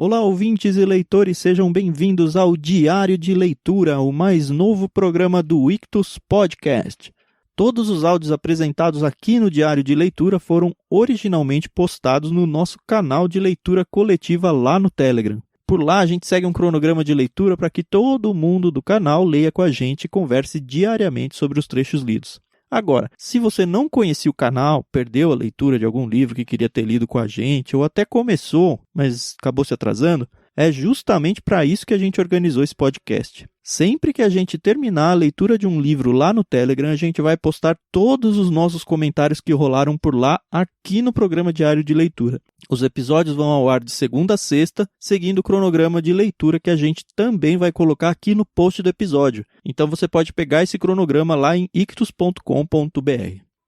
Olá, ouvintes e leitores, sejam bem-vindos ao Diário de Leitura, o mais novo programa do Ictus Podcast. Todos os áudios apresentados aqui no Diário de Leitura foram originalmente postados no nosso canal de leitura coletiva lá no Telegram. Por lá, a gente segue um cronograma de leitura para que todo mundo do canal leia com a gente e converse diariamente sobre os trechos lidos. Agora, se você não conhecia o canal, perdeu a leitura de algum livro que queria ter lido com a gente, ou até começou, mas acabou se atrasando, é justamente para isso que a gente organizou esse podcast. Sempre que a gente terminar a leitura de um livro lá no Telegram, a gente vai postar todos os nossos comentários que rolaram por lá aqui no programa Diário de Leitura. Os episódios vão ao ar de segunda a sexta, seguindo o cronograma de leitura que a gente também vai colocar aqui no post do episódio. Então você pode pegar esse cronograma lá em ictus.com.br.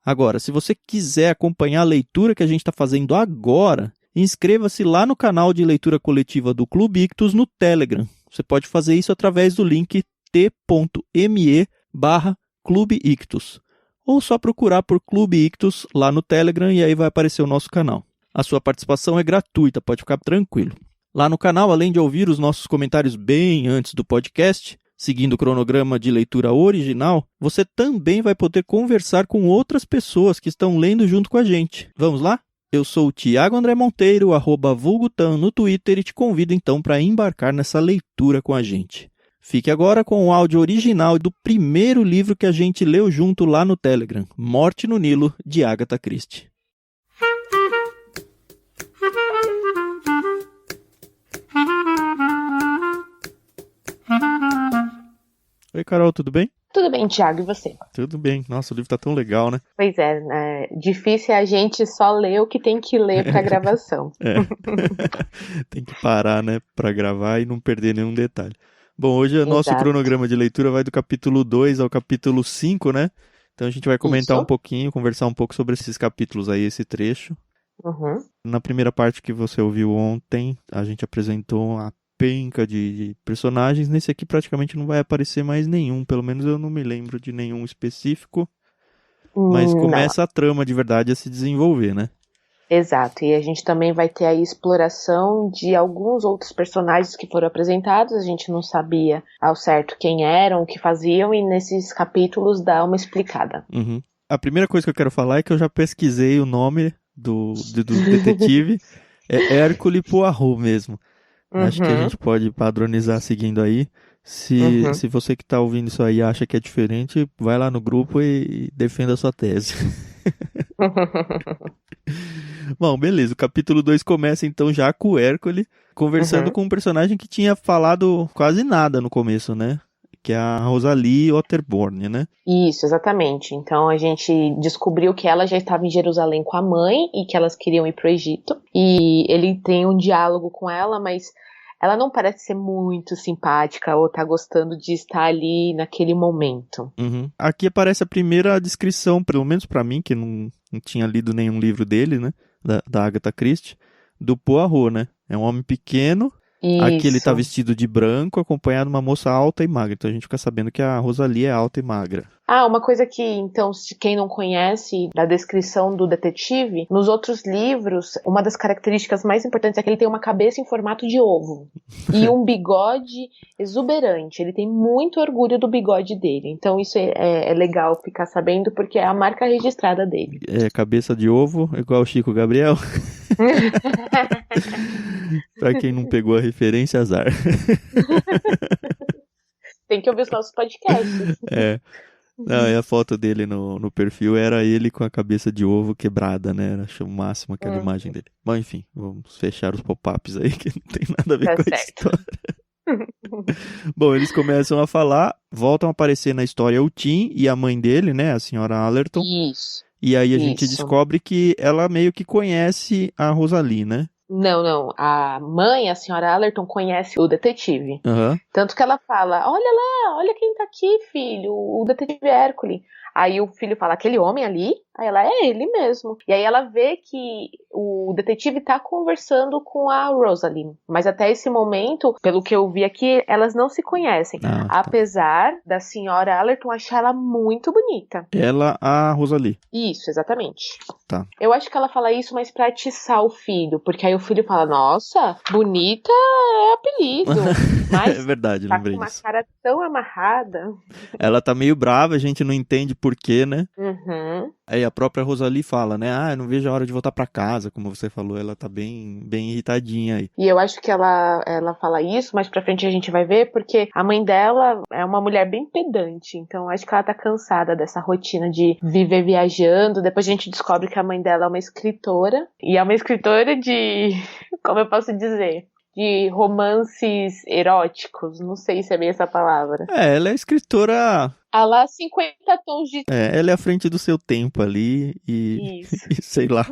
Agora, se você quiser acompanhar a leitura que a gente está fazendo agora, inscreva-se lá no canal de leitura coletiva do Clube Ictus no Telegram. Você pode fazer isso através do link t.me/Clube Ictus. Ou só procurar por Clube Ictus lá no Telegram e aí vai aparecer o nosso canal. A sua participação é gratuita, pode ficar tranquilo. Lá no canal, além de ouvir os nossos comentários bem antes do podcast, seguindo o cronograma de leitura original, você também vai poder conversar com outras pessoas que estão lendo junto com a gente. Vamos lá? Eu sou o Thiago André Monteiro, @vulgutan no Twitter e te convido então para embarcar nessa leitura com a gente. Fique agora com o áudio original do primeiro livro que a gente leu junto lá no Telegram, Morte no Nilo, de Agatha Christie. Oi, Carol, tudo bem? Tudo bem, Thiago, e você? Tudo bem. Nossa, o livro tá tão legal, né? Pois é, difícil é a gente só ler o que tem que ler pra gravação. Tem que parar, né, pra gravar e não perder nenhum detalhe. Bom, hoje o nosso cronograma de leitura vai do capítulo 2 ao capítulo 5, né? Então a gente vai comentar um pouquinho, conversar um pouco sobre esses capítulos aí, esse trecho. Uhum. Na primeira parte que você ouviu ontem, a gente apresentou a penca de personagens. Nesse aqui praticamente não vai aparecer mais nenhum, pelo menos eu não me lembro de nenhum específico, mas começa a trama de verdade a se desenvolver, né? Exato, e a gente também vai ter a exploração de alguns outros personagens que foram apresentados, a gente não sabia ao certo quem eram, o que faziam, e nesses capítulos dá uma explicada. Uhum. A primeira coisa que eu quero falar é que eu já pesquisei o nome do detetive, é Hercule Poirot mesmo. Acho que a gente pode padronizar seguindo aí. Se você que está ouvindo isso aí acha que é diferente, vai lá no grupo e defenda a sua tese. Bom, beleza. O capítulo 2 começa então já com o Hercule conversando com um personagem que tinha falado quase nada no começo, né? Que é a Rosalie Otterborn, né? Isso, exatamente. Então a gente descobriu que ela já estava em Jerusalém com a mãe e que elas queriam ir para o Egito. E ele tem um diálogo com ela, mas ela não parece ser muito simpática ou tá gostando de estar ali naquele momento. Uhum. Aqui aparece a primeira descrição, pelo menos para mim, que não tinha lido nenhum livro dele, né? Da Agatha Christie, do Poirot, né? É um homem pequeno. Isso. Aqui ele tá vestido de branco, acompanhado de uma moça alta e magra. Então a gente fica sabendo que a Rosalie é alta e magra. Uma coisa que, então, se quem não conhece da descrição do detetive, nos outros livros, uma das características mais importantes é que ele tem uma cabeça em formato de ovo e um bigode exuberante. Ele tem muito orgulho do bigode dele. Então isso é legal ficar sabendo porque é a marca registrada dele. É, cabeça de ovo, igual o Chico Gabriel. Pra quem não pegou a referência, azar. Tem que ouvir os nossos podcasts. Não, e a foto dele no perfil era ele com a cabeça de ovo quebrada, né? Achei o máximo aquela imagem dele. Bom, enfim, vamos fechar os pop-ups aí, que não tem nada a ver com a história. Bom, eles começam a falar, voltam a aparecer na história o Tim e a mãe dele, né? A senhora Allerton. Isso. E aí a gente descobre que ela meio que conhece a Rosalie, né? Não. A mãe, a senhora Allerton, conhece o detetive. Uhum. Tanto que ela fala, olha lá, olha quem tá aqui, filho, o detetive Hercule. Aí o filho fala, aquele homem ali? Aí ela, é ele mesmo. E aí ela vê que o detetive tá conversando com a Rosalie. Mas até esse momento, pelo que eu vi aqui, elas não se conhecem. Ah, tá. Apesar da senhora Allerton achar ela muito bonita. Ela, a Rosalie. Isso, exatamente. Tá. Eu acho que ela fala isso mais pra atiçar o filho. Porque aí o filho fala, nossa, bonita é apelido. Mas É verdade, tá lembrei com uma disso. cara tão amarrada. Ela tá meio brava, a gente não entende por quê, né? Uhum. Aí a própria Rosalie fala, né? Ah, eu não vejo a hora de voltar pra casa, como você falou. Ela tá bem irritadinha aí. E eu acho que ela fala isso, mais pra frente a gente vai ver, porque a mãe dela é uma mulher bem pedante, então acho que ela tá cansada dessa rotina de viver viajando. Depois a gente descobre que a mãe dela é uma escritora, e é uma escritora de, como eu posso dizer, de romances eróticos, não sei se é bem essa palavra. Ela é escritora... A lá 50 tons de... ela é à frente do seu tempo ali Isso. e sei lá...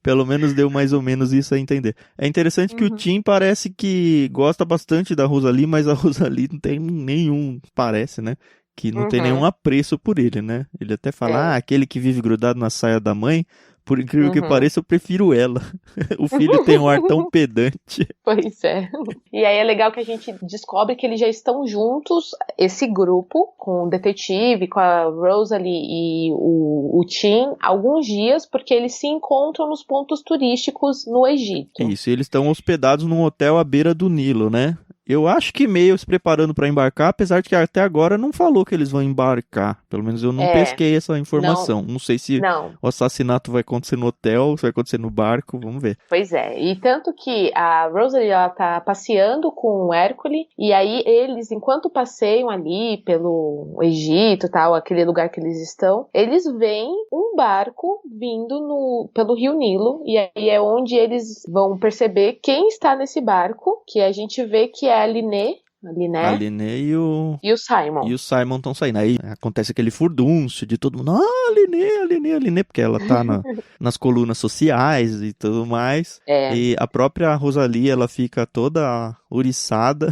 Pelo menos deu mais ou menos isso a entender. É interessante que o Tim parece que gosta bastante da Rosalie, mas a Rosalie não tem nenhum, parece, né? Que não tem nenhum apreço por ele, né? Ele até fala, aquele que vive grudado na saia da mãe, por incrível que pareça, eu prefiro ela. O filho tem um ar tão pedante. Pois é. E aí é legal que a gente descobre que eles já estão juntos, esse grupo, com o detetive, com a Rosalie e o Tim, alguns dias, porque eles se encontram nos pontos turísticos no Egito. Isso, e eles estão hospedados num hotel à beira do Nilo, né? Eu acho que meio se preparando para embarcar, apesar de que até agora não falou que eles vão embarcar. Pelo menos eu não pesquei essa informação. Não sei se o assassinato vai acontecer no hotel, se vai acontecer no barco, vamos ver. Pois é, e tanto que a Rosalie, ela tá passeando com o Hércules, e aí eles, enquanto passeiam ali pelo Egito, tal, aquele lugar que eles estão, eles veem um barco vindo pelo Rio Nilo, e aí é onde eles vão perceber quem está nesse barco, que a gente vê que é a Linné e o Simon. E o Simon estão saindo. Aí acontece aquele furdúncio de todo mundo. Ah, a Linné, porque ela tá nas colunas sociais e tudo mais. E a própria Rosalie, ela fica toda ouriçada.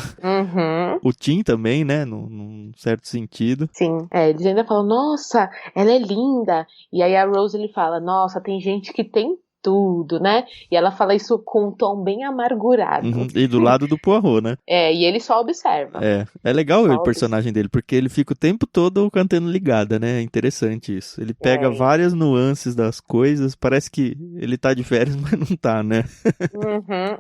O Tim também, né? Num certo sentido. Sim. Eles ainda falam, nossa, ela é linda. E aí a Rosalie fala, nossa, tem gente que tem tudo, né? E ela fala isso com um tom bem amargurado. E do lado do Poirot, né? E ele só observa. É legal o personagem dele, porque ele fica o tempo todo com a antena ligada, né? É interessante isso. Ele pega várias nuances das coisas, parece que ele tá de férias, mas não tá, né?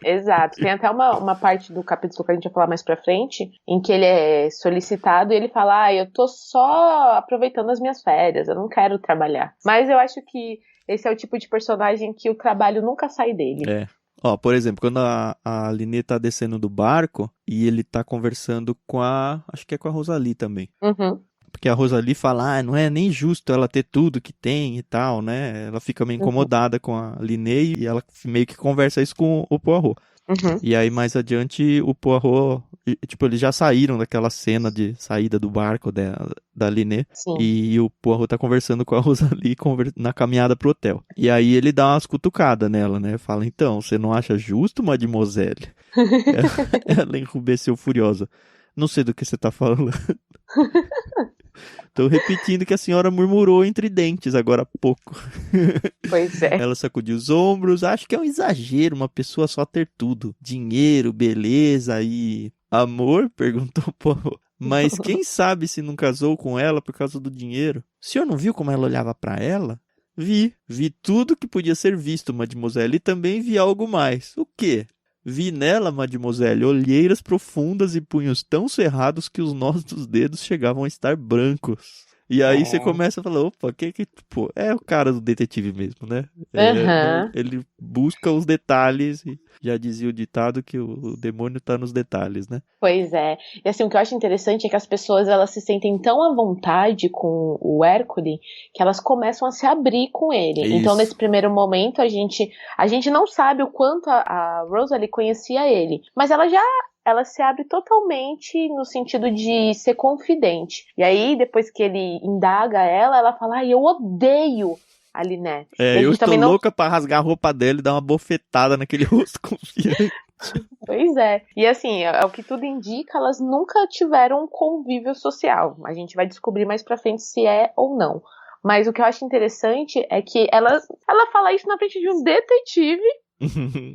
Exato. Tem até uma parte do capítulo que a gente vai falar mais pra frente, em que ele é solicitado e ele fala, eu tô só aproveitando as minhas férias, eu não quero trabalhar. Mas eu acho que esse é o tipo de personagem que o trabalho nunca sai dele. Por exemplo, quando a Linné tá descendo do barco e ele tá conversando acho que é com a Rosalie também. Porque a Rosalie fala, não é nem justo ela ter tudo que tem e tal, né? Ela fica meio incomodada com a Linné e ela meio que conversa isso com o Poirot. E aí, mais adiante, o Poirot, tipo, eles já saíram daquela cena de saída do barco da Linné. E o Poirot tá conversando com a Rosalie na caminhada pro hotel. E aí ele dá umas cutucadas nela, né? Fala, então, você não acha justo, mademoiselle? Ela enrubesceu furiosa. Não sei do que você tá falando. Tô repetindo que a senhora murmurou entre dentes agora há pouco. Pois é. Ela sacudiu os ombros. Acho que é um exagero uma pessoa só ter tudo. Dinheiro, beleza e amor? Perguntou o Poirot. Mas quem sabe se não casou com ela por causa do dinheiro? O senhor não viu como ela olhava pra ela? Vi tudo que podia ser visto, mademoiselle, e também vi algo mais. O quê? Vi nela, mademoiselle, olheiras profundas e punhos tão cerrados que os nós dos dedos chegavam a estar brancos. E aí você começa a falar, opa, tipo, é o cara do detetive mesmo, né? Ele busca os detalhes e já dizia o ditado que o demônio tá nos detalhes, né? Pois é. E assim, o que eu acho interessante é que as pessoas, elas se sentem tão à vontade com o Hércules que elas começam a se abrir com ele. Isso. Então, nesse primeiro momento, a gente não sabe o quanto a Rosalie conhecia ele, mas ela se abre totalmente no sentido de ser confidente. E aí, depois que ele indaga ela fala, eu odeio a Linné. Eu estou louca pra rasgar a roupa dela e dar uma bofetada naquele rosto confiante. Pois é. E assim, é o que tudo indica, elas nunca tiveram um convívio social. A gente vai descobrir mais pra frente se é ou não. Mas o que eu acho interessante é que ela fala isso na frente de um detetive.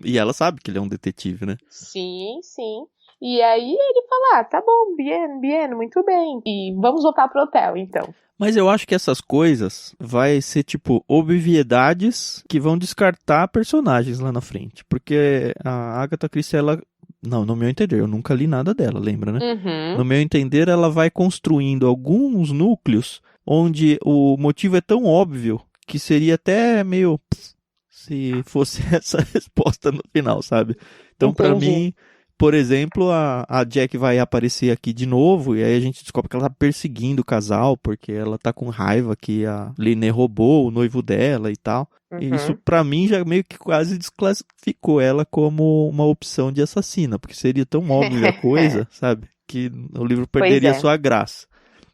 E ela sabe que ele é um detetive, né? Sim, sim. E aí ele fala, tá bom, bien, muito bem. E vamos voltar pro hotel, então. Mas eu acho que essas coisas vai ser tipo obviedades que vão descartar personagens lá na frente. Porque a Agatha Christie, ela... Não, no meu entender, eu nunca li nada dela, lembra, né? Uhum. No meu entender, ela vai construindo alguns núcleos onde o motivo é tão óbvio que seria até meio... se fosse essa resposta no final, sabe? Então, pra Entendi. mim, por exemplo, a Jack vai aparecer aqui de novo, e aí a gente descobre que ela tá perseguindo o casal, porque ela tá com raiva que a Linnea roubou o noivo dela e tal. E isso, Uhum. pra mim, já meio que quase desclassificou ela como uma opção de assassina, porque seria tão óbvia a coisa, sabe? Que o livro Pois perderia é. sua graça.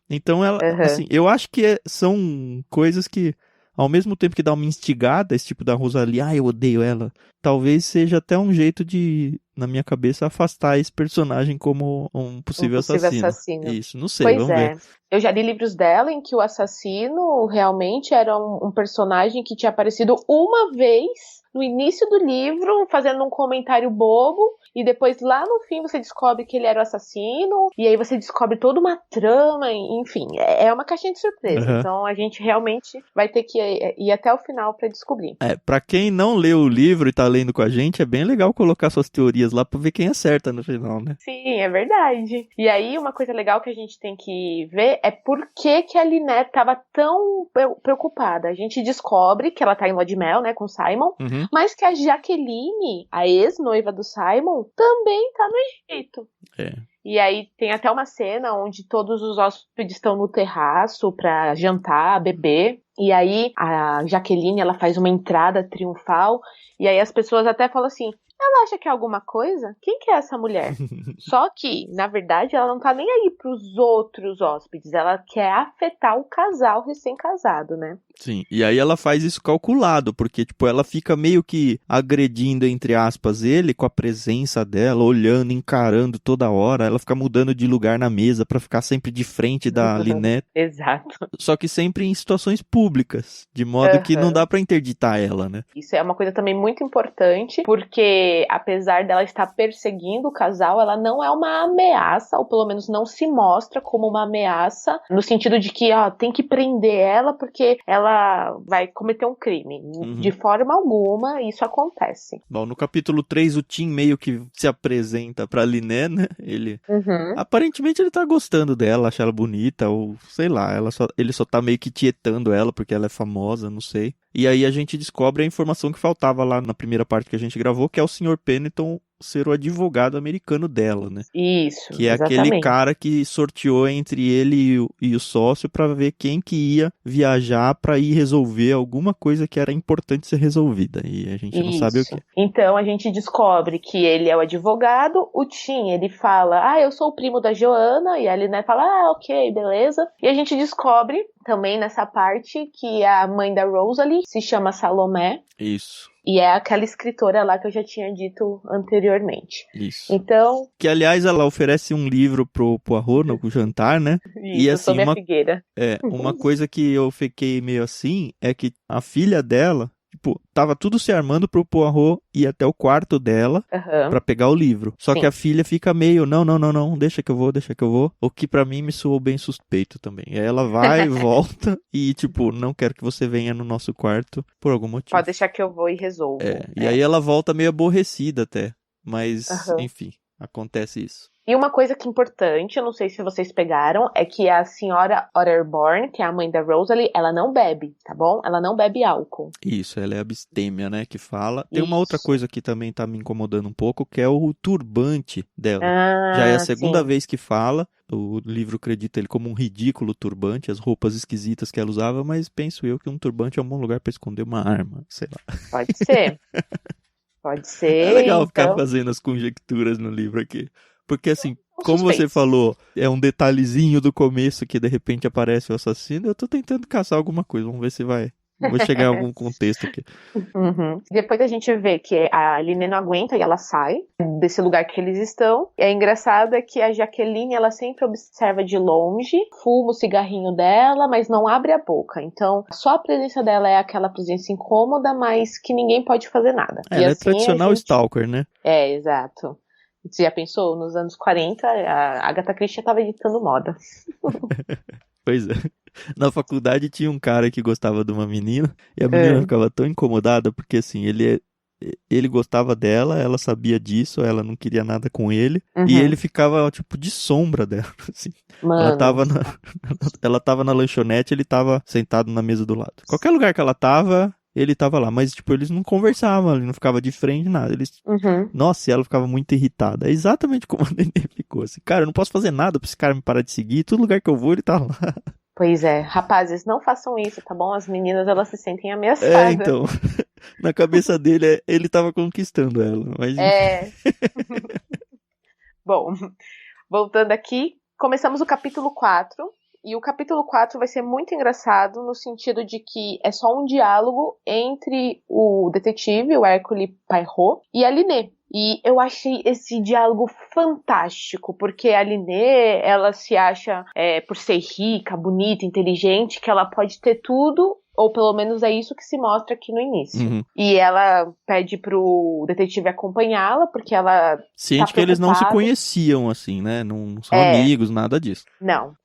Então, ela, Uhum. assim, eu acho que são coisas que, ao mesmo tempo que dá uma instigada, esse tipo da Rosalie, eu odeio ela, talvez seja até um jeito de, na minha cabeça, afastar esse personagem como um possível assassino. Isso, não sei, Pois vamos ver. Eu já li livros dela em que o assassino realmente era um personagem que tinha aparecido uma vez no início do livro, fazendo um comentário bobo, e depois lá no fim você descobre que ele era o assassino, e aí você descobre toda uma trama, enfim, é uma caixinha de surpresa. Uhum. Então a gente realmente vai ter que ir até o final pra descobrir. Pra quem não leu o livro e tá lendo com a gente, é bem legal colocar suas teorias lá pra ver quem acerta no final, né? Sim, é verdade. E aí, uma coisa legal que a gente tem que ver é por que a Lynette estava tão preocupada. A gente descobre que ela tá em lua de mel, né, com o Simon, Uhum. mas que a Jaqueline, a ex-noiva do Simon, também tá no Egito. É. E aí tem até uma cena onde todos os hóspedes estão no terraço pra jantar, beber. E aí a Jaqueline, ela faz uma entrada triunfal. E aí as pessoas até falam assim, ela acha que é alguma coisa? Quem que é essa mulher? Só que, na verdade, ela não tá nem aí pros outros hóspedes. Ela quer afetar o casal recém-casado, né? Sim, e aí ela faz isso calculado, porque, tipo, ela fica meio que agredindo, entre aspas, ele com a presença dela, olhando, encarando toda hora, ela fica mudando de lugar na mesa pra ficar sempre de frente da Lynette. Exato. Só que sempre em situações públicas, de modo que não dá pra interditar ela, né? Isso é uma coisa também muito importante, porque apesar dela estar perseguindo o casal, ela não é uma ameaça, ou pelo menos não se mostra como uma ameaça, no sentido de que, tem que prender ela porque ela vai cometer um crime. Uhum. De forma alguma, isso acontece. Bom, no capítulo 3, o Tim meio que se apresenta pra Lynette, né? Ele... Uhum. Aparentemente ele tá gostando dela, acha ela bonita, ou sei lá, ele só tá meio que tietando ela porque ela é famosa, não sei. E aí a gente descobre a informação que faltava lá na primeira parte que a gente gravou, que é o Sr. Pennington ser o advogado americano dela, né? Isso, que é exatamente. aquele cara que sorteou entre ele e o sócio pra ver quem que ia viajar pra ir resolver alguma coisa que era importante ser resolvida, e a gente não sabe o que. Então a gente descobre que ele é o advogado, o Tim, ele fala, eu sou o primo da Joana, e a Lynette fala, ok, beleza. E a gente descobre também nessa parte que a mãe da Rosalie se chama Salomé. Isso. E é aquela escritora lá que eu já tinha dito anteriormente. Isso. Então... Que, aliás, ela oferece um livro pro Poirot no jantar, né? Isso, e assim, sobre a figueira. Uma coisa que eu fiquei meio assim é que a filha dela, tipo, tava tudo se armando pro Poirot ir até o quarto dela pra pegar o livro. Só que a filha fica meio, não, deixa que eu vou. O que pra mim me soou bem suspeito também. E aí ela vai, volta e, tipo, não quero que você venha no nosso quarto por algum motivo. Pode deixar que eu vou e resolvo. E aí ela volta meio aborrecida até. Mas, enfim, acontece isso. E uma coisa que é importante, eu não sei se vocês pegaram, é que a senhora Otterborn, que é a mãe da Rosalie, ela não bebe, tá bom? Ela não bebe álcool. Isso, ela é abstêmia, né, que fala. Tem uma outra coisa que também tá me incomodando um pouco, que é o turbante dela. Já é a segunda vez que fala. O livro acredita ele como um ridículo turbante, as roupas esquisitas que ela usava, mas penso eu que um turbante é um bom lugar pra esconder uma arma, sei lá. Pode ser. Pode ser. É legal ficar fazendo as conjecturas no livro aqui. Porque assim, como você falou, é um detalhezinho do começo que de repente aparece o assassino, eu tô tentando caçar alguma coisa, vamos ver se vai Vou chegar em algum contexto aqui. Uhum. Depois a gente vê que a Aline não aguenta e ela sai desse lugar que eles estão. E é engraçado é que a Jaqueline, ela sempre observa de longe, fuma o cigarrinho dela, mas não abre a boca. Então, só a presença dela é aquela presença incômoda, mas que ninguém pode fazer nada. Ela é tradicional stalker, né? É, exato. Você já pensou? Nos anos 40, a Agatha Christie estava editando moda. Pois é. Na faculdade tinha um cara que gostava de uma menina e a menina ficava tão incomodada porque assim, ele gostava dela, ela sabia disso, ela não queria nada com ele e ele ficava tipo de sombra dela, assim. Mano. Ela tava na lanchonete, ele tava sentado na mesa do lado. Qualquer lugar que ela tava, ele tava lá, mas tipo, eles não conversavam, ele não ficava de frente, nada. Nossa, e ela ficava muito irritada. É exatamente como a Nenê ficou assim. Cara, eu não posso fazer nada pra esse cara me parar de seguir, todo lugar que eu vou ele tá lá. Pois é, rapazes, não façam isso, tá bom? As meninas, elas se sentem ameaçadas. É, então, na cabeça dele, ele tava conquistando ela, mas... Bom, voltando aqui, começamos o capítulo 4, e o capítulo 4 vai ser muito engraçado no sentido de que é só um diálogo entre o detetive, o Hercule Poirot, e a Linné. E eu achei esse diálogo fantástico, porque a Linné, ela se acha, por ser rica, bonita, inteligente, que ela pode ter tudo, ou pelo menos é isso que se mostra aqui no início. Uhum. E ela pede pro detetive acompanhá-la, porque ela ciente que eles não se conheciam, assim, né? Não são amigos, nada disso. Não.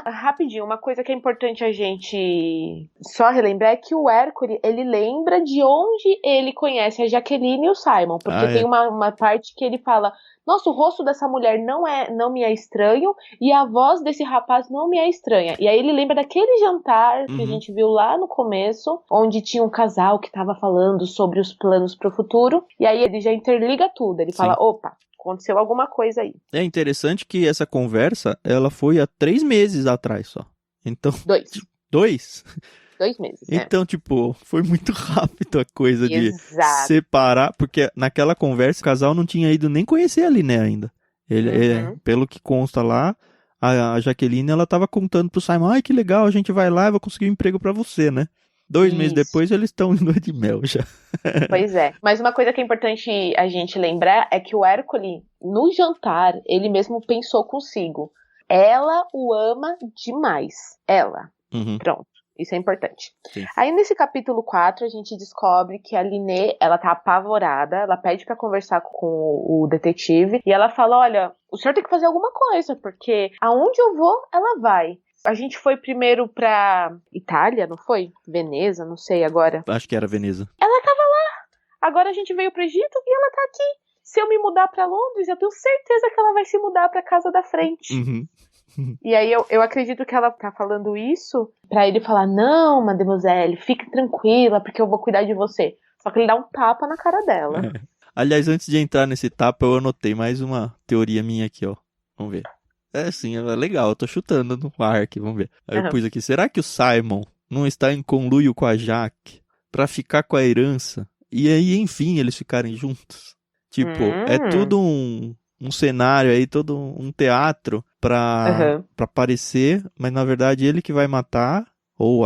Rapidinho, uma coisa que é importante a gente só relembrar é que o Hercule, ele lembra de onde ele conhece a Jaqueline e o Simon, porque tem uma parte que ele fala: nossa, o rosto dessa mulher não me é estranho e a voz desse rapaz não me é estranha. E aí ele lembra daquele jantar que a gente viu lá no começo, onde tinha um casal que estava falando sobre os planos para o futuro, e aí ele já interliga tudo, ele fala: opa, aconteceu alguma coisa aí. É interessante que essa conversa, ela foi há 3 meses atrás só. Então... 2. 2? 2 meses, Então, tipo, foi muito rápido a coisa de separar, porque naquela conversa o casal não tinha ido nem conhecer a Linné ainda. Pelo que consta lá, a Jaqueline, ela tava contando pro Simon: ai, que legal, a gente vai lá e vou conseguir um emprego pra você, né? 2 meses depois, eles estão em lua de mel já. Pois é. Mas uma coisa que é importante a gente lembrar é que o Hercule, no jantar, ele mesmo pensou consigo: ela o ama demais. Ela. Pronto. Isso é importante. Sim. Aí nesse capítulo 4 a gente descobre que a Linné, ela tá apavorada, ela pede pra conversar com o detetive e ela fala: olha, o senhor tem que fazer alguma coisa, porque aonde eu vou, ela vai. A gente foi primeiro pra Itália, não foi? Veneza, não sei agora. Acho que era Veneza. Ela tava lá. Agora a gente veio pro Egito e ela tá aqui. Se eu me mudar pra Londres, eu tenho certeza que ela vai se mudar pra casa da frente. E aí eu acredito que ela tá falando isso pra ele falar: não, mademoiselle, fique tranquila, porque eu vou cuidar de você. Só que ele dá um tapa na cara dela. Aliás, antes de entrar nesse tapa, eu anotei mais uma teoria minha aqui, ó. Vamos ver. Sim, é legal, eu tô chutando no ar aqui, vamos ver. Aí eu pus aqui: será que o Simon não está em conluio com a Jaque pra ficar com a herança? E aí, enfim, eles ficarem juntos? Tipo, é tudo um cenário aí, todo um teatro pra aparecer, mas na verdade ele que vai matar, ou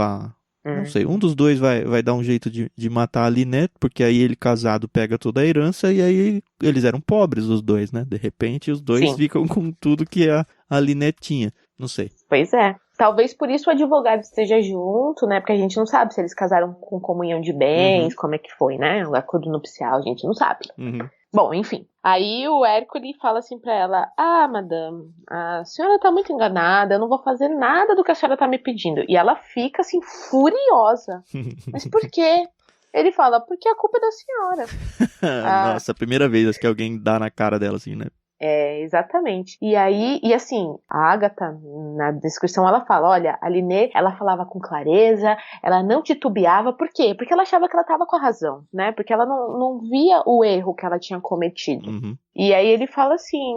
não sei, um dos dois vai dar um jeito de matar a Linné, porque aí ele casado pega toda a herança, e aí eles eram pobres os dois, né? De repente os dois ficam com tudo que a Linné tinha. Não sei. Pois é. Talvez por isso o advogado esteja junto, né? Porque a gente não sabe se eles casaram com comunhão de bens, como é que foi, né? O acordo nupcial, a gente não sabe. Bom, enfim. Aí o Hercule fala assim pra ela: madame, a senhora tá muito enganada, eu não vou fazer nada do que a senhora tá me pedindo. E ela fica assim, furiosa. Mas por quê? Ele fala: porque a culpa é da senhora. Nossa, a primeira vez que alguém dá na cara dela assim, né? Exatamente. E aí, assim, a Agatha, na descrição, ela fala: olha, a Linné, ela falava com clareza, ela não titubeava. Por quê? Porque ela achava que ela estava com a razão, né? Porque ela não via o erro que ela tinha cometido. E aí ele fala assim: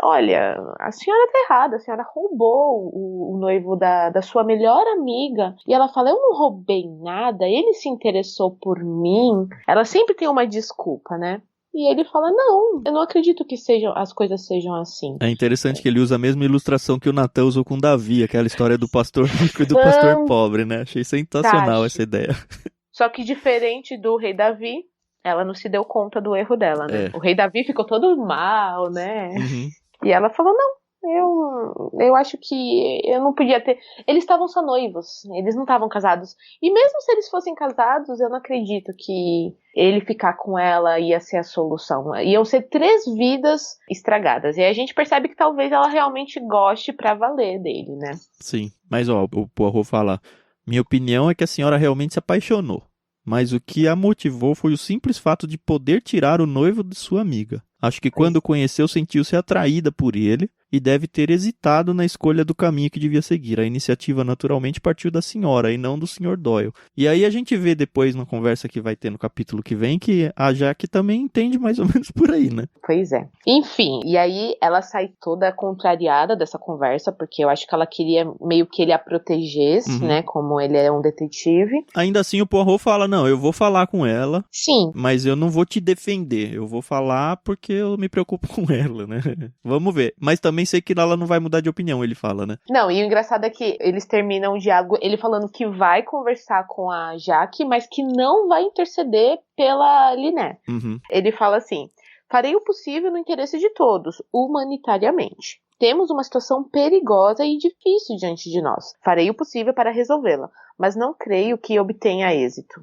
olha, a senhora tá errada, a senhora roubou o noivo da sua melhor amiga. E ela fala: eu não roubei nada, ele se interessou por mim. Ela sempre tem uma desculpa, né? E ele fala, não, eu não acredito que as coisas sejam assim. É interessante que ele usa a mesma ilustração que o Natan usou com Davi, aquela história do pastor rico e do pastor pobre, né? Achei sensacional essa ideia. Só que diferente do rei Davi, ela não se deu conta do erro dela, né? O rei Davi ficou todo mal, né? Uhum. E ela falou, não, eu acho que eu não podia ter... Eles estavam só noivos, eles não estavam casados. E mesmo se eles fossem casados, eu não acredito que ele ficar com ela ia ser a solução. Iam ser 3 vidas estragadas. E aí a gente percebe que talvez ela realmente goste pra valer dele, né? Sim, mas ó, o Poirot fala, minha opinião é que a senhora realmente se apaixonou. Mas o que a motivou foi o simples fato de poder tirar o noivo de sua amiga. Acho que quando o conheceu, sentiu-se atraída por ele e deve ter hesitado na escolha do caminho que devia seguir. A iniciativa naturalmente partiu da senhora e não do Sr. Doyle. E aí a gente vê depois na conversa que vai ter no capítulo que vem que a Jaque também entende mais ou menos por aí, né? Pois é. Enfim, e aí ela sai toda contrariada dessa conversa, porque eu acho que ela queria meio que ele a protegesse, né, como ele é um detetive. Ainda assim o Poirot fala, não, eu vou falar com ela. Sim. Mas eu não vou te defender, eu vou falar porque eu me preocupo com ela, né? Vamos ver. Mas também sei que ela não vai mudar de opinião, ele fala, né? Não, e o engraçado é que eles terminam o diálogo, ele falando que vai conversar com a Jaque, mas que não vai interceder pela Liné. Ele fala assim, farei o possível no interesse de todos, humanitariamente. Temos uma situação perigosa e difícil diante de nós. Farei o possível para resolvê-la, mas não creio que obtenha êxito.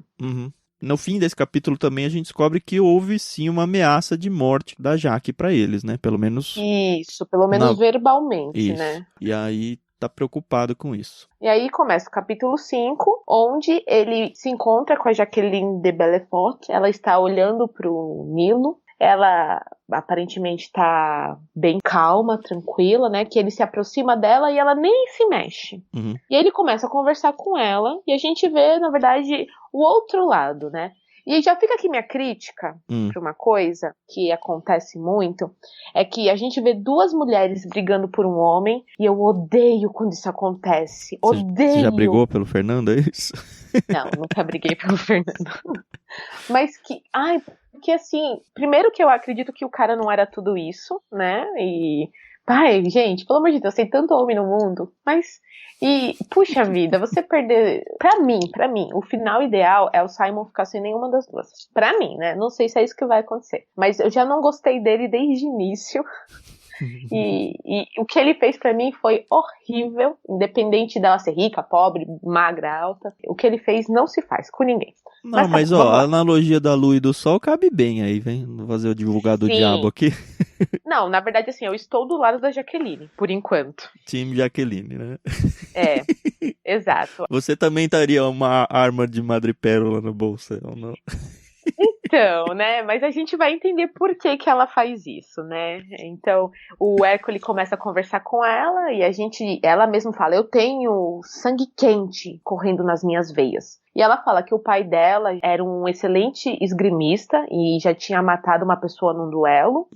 No fim desse capítulo também a gente descobre que houve sim uma ameaça de morte da Jaque pra eles, né? Pelo menos... Isso, pelo menos verbalmente, isso. né? E aí tá preocupado com isso. E aí começa o capítulo 5, onde ele se encontra com a Jacqueline de Belfort. Ela está olhando pro Nilo. Ela aparentemente tá bem calma, tranquila, né? Que ele se aproxima dela e ela nem se mexe. E ele começa a conversar com ela e a gente vê, na verdade, o outro lado, né? E já fica aqui minha crítica pra uma coisa que acontece muito, é que a gente vê 2 mulheres brigando por um homem e eu odeio quando isso acontece. Odeio! Você já brigou pelo Fernando, é isso? Não, nunca briguei pelo Fernando. Mas que... Ai, porque assim, primeiro que eu acredito que o cara não era tudo isso, né? E... Pai, gente, pelo amor de Deus, tem tanto homem no mundo, mas... E, puxa vida, você perder... Pra mim, o final ideal é o Simon ficar sem nenhuma das duas. Pra mim, né? Não sei se é isso que vai acontecer. Mas eu já não gostei dele desde o início. E o que ele fez pra mim foi horrível, independente dela ser rica, pobre, magra, alta. O que ele fez não se faz com ninguém. Não, mas ó, a analogia da lua e do sol cabe bem aí, vem fazer o divulgado do diabo aqui. Não, na verdade, assim, eu estou do lado da Jaqueline, por enquanto. Time Jaqueline, né? É, exato. Você também estaria uma arma de madrepérola no bolso, ou não? Então, né, mas a gente vai entender por que ela faz isso, né? Então, o Hércules começa a conversar com ela e ela mesma fala, eu tenho sangue quente correndo nas minhas veias. E ela fala que o pai dela era um excelente esgrimista e já tinha matado uma pessoa num duelo.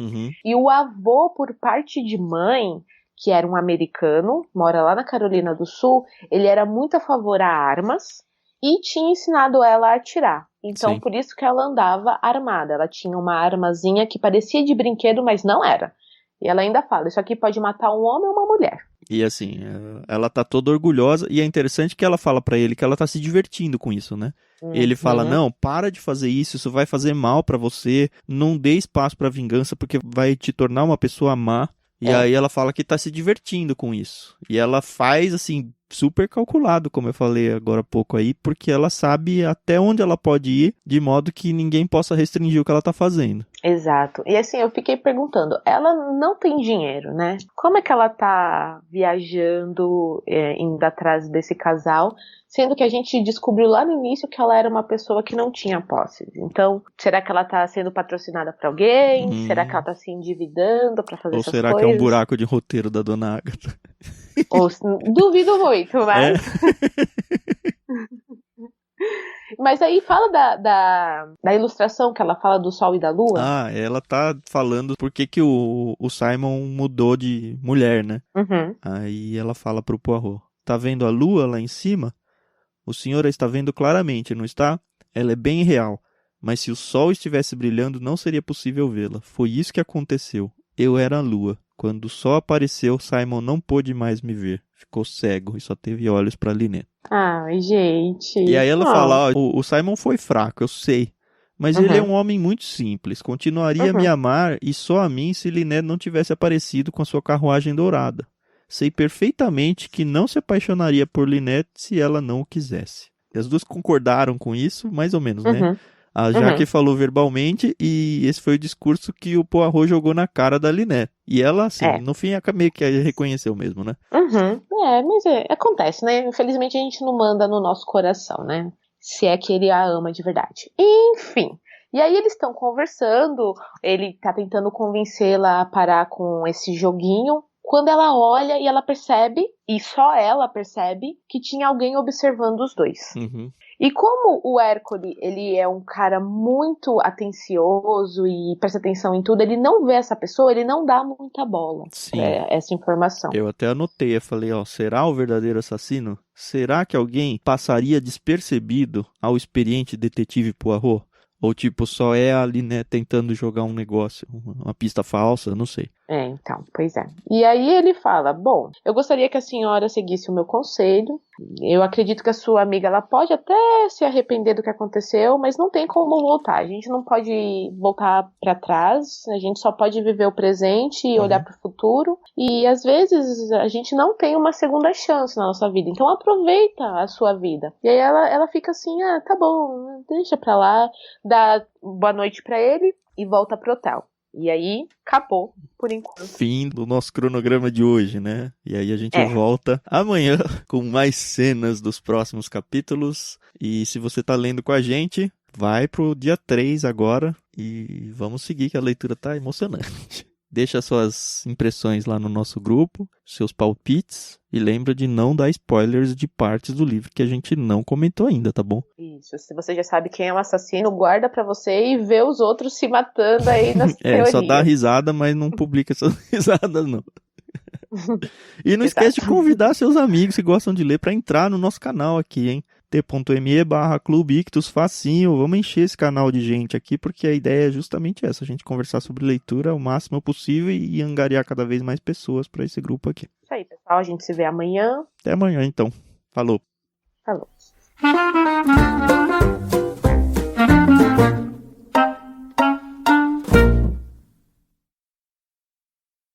E o avô, por parte de mãe, que era um americano, mora lá na Carolina do Sul, ele era muito a favor a armas e tinha ensinado ela a atirar. Então, por isso que ela andava armada. Ela tinha uma armazinha que parecia de brinquedo, mas não era. E ela ainda fala, isso aqui pode matar um homem ou uma mulher. E assim, ela tá toda orgulhosa, e é interessante que ela fala pra ele que ela tá se divertindo com isso, né? Ele fala, não, para de fazer isso vai fazer mal pra você, não dê espaço pra vingança, porque vai te tornar uma pessoa má. E aí ela fala que tá se divertindo com isso. E ela faz, assim, super calculado, como eu falei agora há pouco aí, porque ela sabe até onde ela pode ir, de modo que ninguém possa restringir o que ela tá fazendo. Exato. E assim, eu fiquei perguntando, ela não tem dinheiro, né? Como é que ela tá viajando, indo atrás desse casal, sendo que a gente descobriu lá no início que ela era uma pessoa que não tinha posses? Então, será que ela tá sendo patrocinada por alguém? Será que ela tá se endividando pra fazer essas coisas? Ou será que é um buraco de roteiro da Dona Agatha? Duvido muito, mas... Mas aí fala da ilustração que ela fala do sol e da lua. Ah, ela tá falando por que o Simon mudou de mulher, né? Aí ela fala pro Poirot, tá vendo a lua lá em cima? O senhor a está vendo claramente, não está? Ela é bem real. mas se o sol estivesse brilhando, não seria possível vê-la. Foi isso que aconteceu. Eu era a lua. Quando o sol apareceu, Simon não pôde mais me ver. Ficou cego e só teve olhos para Lynette. Ai, gente. E aí ela fala, o Simon foi fraco, eu sei. Mas ele é um homem muito simples. Continuaria a me amar e só a mim se Lynette não tivesse aparecido com a sua carruagem dourada. Sei perfeitamente que não se apaixonaria por Lynette se ela não o quisesse. E as duas concordaram com isso, mais ou menos, né? A Jaque falou verbalmente e esse foi o discurso que o Poirot jogou na cara da Lynette. E ela, assim, no fim, meio que reconheceu mesmo, né? Mas acontece, né? Infelizmente a gente não manda no nosso coração, né? Se é que ele a ama de verdade. Enfim. E aí eles estão conversando, ele tá tentando convencê-la a parar com esse joguinho. Quando ela olha e ela percebe, e só ela percebe, que tinha alguém observando os dois. E como o Hércules, ele é um cara muito atencioso e presta atenção em tudo, ele não vê essa pessoa, ele não dá muita bola pra essa informação. Eu até anotei, eu falei, será o verdadeiro assassino? Será que alguém passaria despercebido ao experiente detetive Poirot? Ou tipo, só é a Lynette tentando jogar um negócio, uma pista falsa, não sei. Então, pois é. E aí ele fala, bom, eu gostaria que a senhora seguisse o meu conselho. Eu acredito que a sua amiga, ela pode até se arrepender do que aconteceu, mas não tem como voltar. A gente não pode voltar para trás, a gente só pode viver o presente e olhar para o futuro. E às vezes a gente não tem uma segunda chance na nossa vida, então aproveita a sua vida. E aí ela fica assim, tá bom, deixa pra lá, dá boa noite pra ele e volta pro hotel. E aí, acabou, por enquanto. Fim do nosso cronograma de hoje, né? E aí a gente volta amanhã com mais cenas dos próximos capítulos. E se você tá lendo com a gente, vai pro dia 3 agora e vamos seguir, que a leitura tá emocionante. Deixa suas impressões lá no nosso grupo, seus palpites, e lembra de não dar spoilers de partes do livro que a gente não comentou ainda, tá bom? Isso, se você já sabe quem é o assassino, guarda pra você e vê os outros se matando aí nas teorias. Só dá risada, mas não publica essas risadas, não. E não esquece de convidar seus amigos que gostam de ler pra entrar no nosso canal aqui, hein? t.me/Clube Ictus, facinho, vamos encher esse canal de gente aqui, porque a ideia é justamente essa, a gente conversar sobre leitura o máximo possível e angariar cada vez mais pessoas para esse grupo aqui. Isso aí, pessoal, a gente se vê amanhã. Até amanhã, então. Falou. Falou.